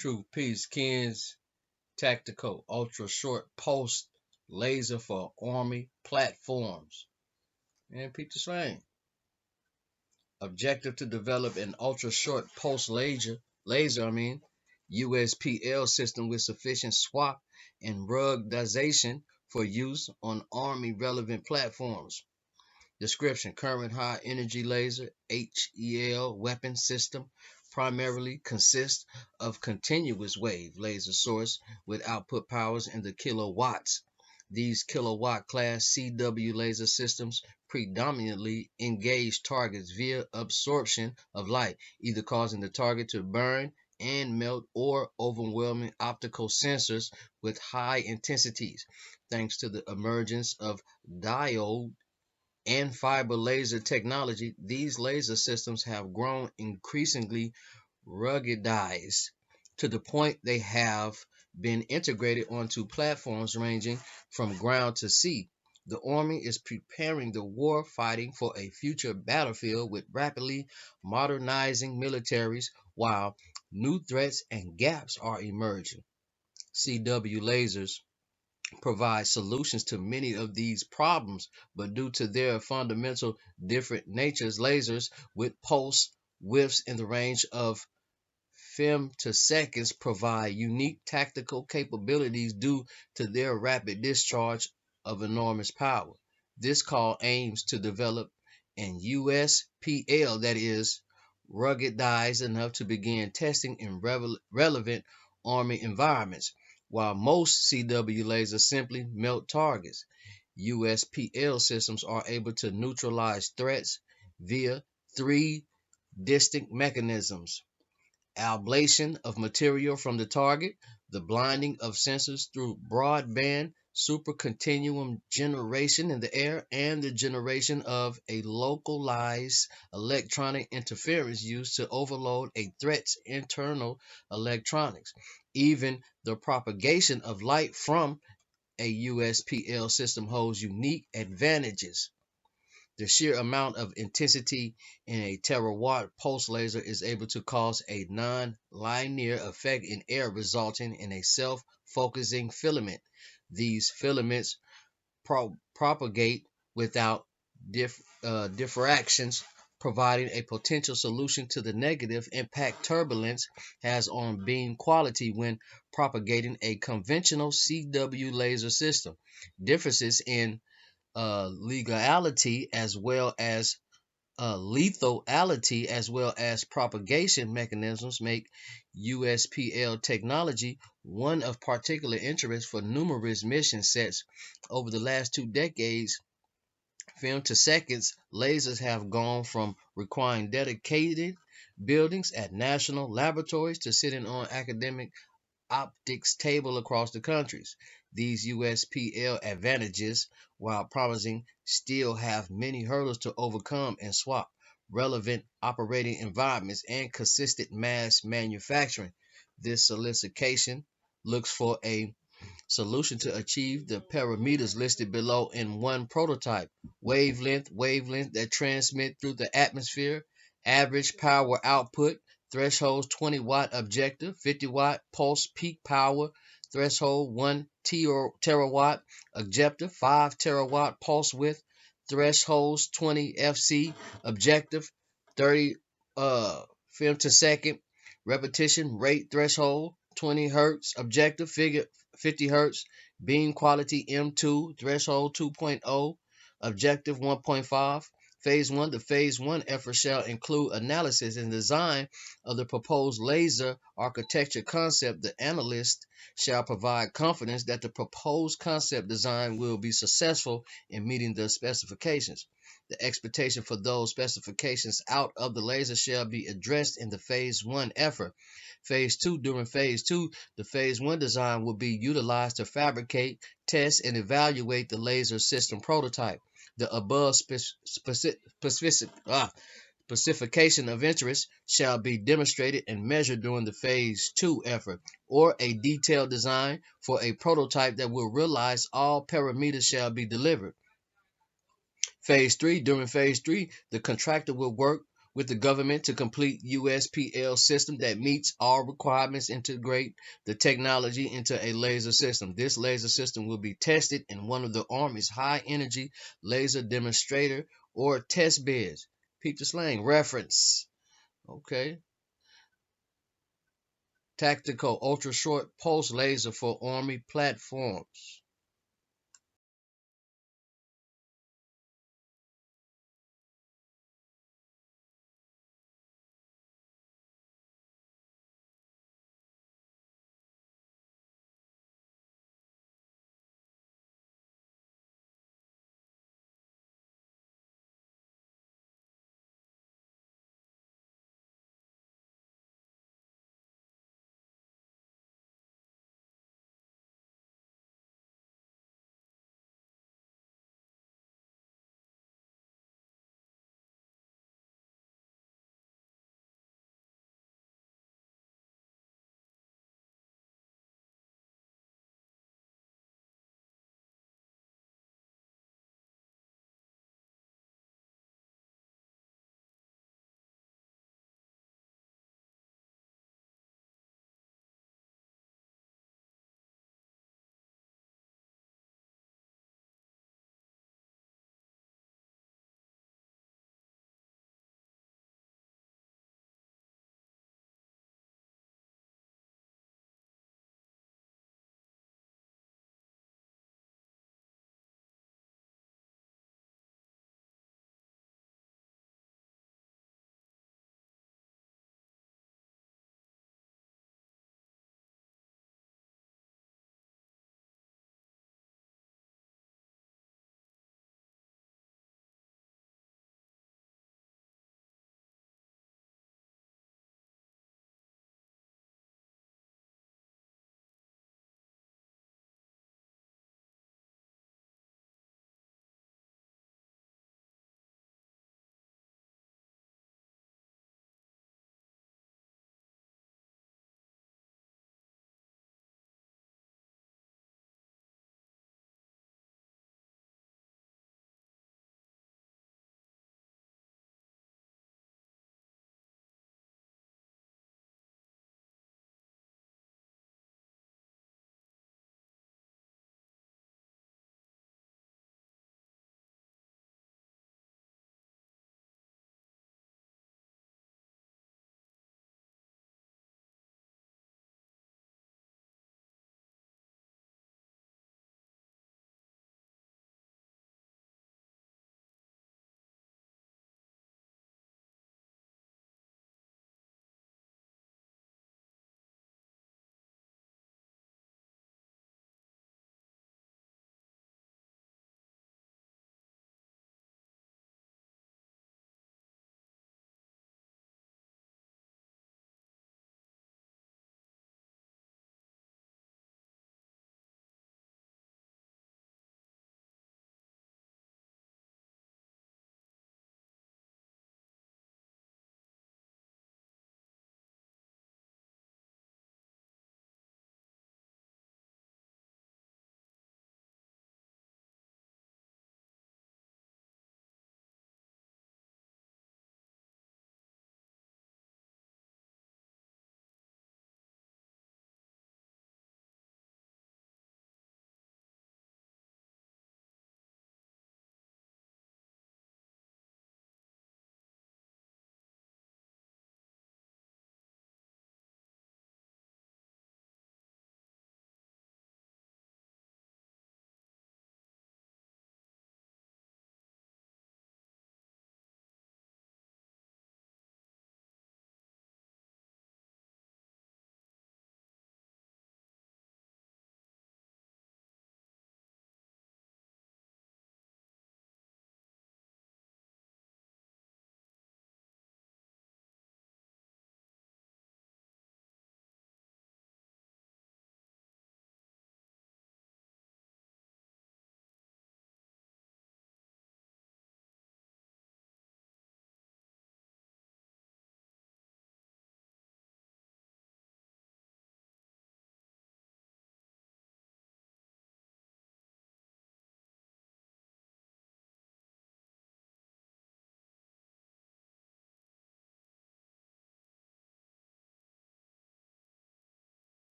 True Peace, Ken's Tactical Ultra Short Pulse Laser for Army Platforms. And Peter Slang. Objective to develop an ultra short pulse laser, USPL system with sufficient swap and ruggedization for use on Army relevant platforms. Description: current high energy laser HEL weapon system primarily consists of continuous wave laser source with output powers in the kilowatts. These kilowatt class CW laser systems predominantly engage targets via absorption of light, either causing the target to burn and melt or overwhelming optical sensors with high intensities. Thanks to the emergence of diode and fiber laser technology, these laser systems have grown increasingly ruggedized to the point they have been integrated onto platforms ranging from ground to sea. The Army is preparing the war fighting for a future battlefield with rapidly modernizing militaries while new threats and gaps are emerging. CW lasers provide solutions to many of these problems, but due to their fundamental different natures, lasers with pulse widths in the range of femtoseconds provide unique tactical capabilities due to their rapid discharge of enormous power. This call aims to develop an USPL that is ruggedized enough to begin testing in relevant Army environments. While most CW lasers simply melt targets, USPL systems are able to neutralize threats via three distinct mechanisms: ablation of material from the target, the blinding of sensors through broadband supercontinuum generation in the air, and the generation of a localized electronic interference used to overload a threat's internal electronics. Even the propagation of light from a USPL system holds unique advantages. The sheer amount of intensity in a terawatt pulse laser is able to cause a non-linear effect in air, resulting in a self-focusing filament. These filaments propagate without diffractions, providing a potential solution to the negative impact turbulence has on beam quality when propagating a conventional CW laser system. Differences in legality as well as lethality as well as propagation mechanisms make USPL technology one of particular interest for numerous mission sets. Over the last 2 decades, femtoseconds lasers have gone from requiring dedicated buildings at national laboratories to sitting on academic optics table across the countries. These USPL advantages, while promising, still have many hurdles to overcome and swap relevant operating environments and consistent mass manufacturing. This solicitation looks for a solution to achieve the parameters listed below in one prototype: wavelength that transmit through the atmosphere, average power output, thresholds 20-watt objective, 50-watt pulse peak power, threshold 1 terawatt objective, 5 terawatt pulse width, thresholds 20 FC objective, 30 femtosecond repetition rate threshold, 20 hertz objective, figure 50 hertz, beam quality M2, threshold 2.0, objective 1.5. Phase 1. The Phase 1 effort shall include analysis and design of the proposed laser architecture concept. The analyst shall provide confidence that the proposed concept design will be successful in meeting the specifications. The expectation for those specifications out of the laser shall be addressed in the Phase 1 effort. Phase 2. During Phase 2, the Phase 1 design will be utilized to fabricate, test, and evaluate the laser system prototype. The above specification of interest shall be demonstrated and measured during the Phase 2 effort, or a detailed design for a prototype that will realize all parameters shall be delivered. Phase 3. During Phase 3, the contractor will work with the government to complete USPL system that meets all requirements, integrate the technology into a laser system. This laser system will be tested in one of the Army's high energy laser demonstrator or test beds. Peep the slang reference. Okay. Tactical ultra short pulse laser for Army platforms.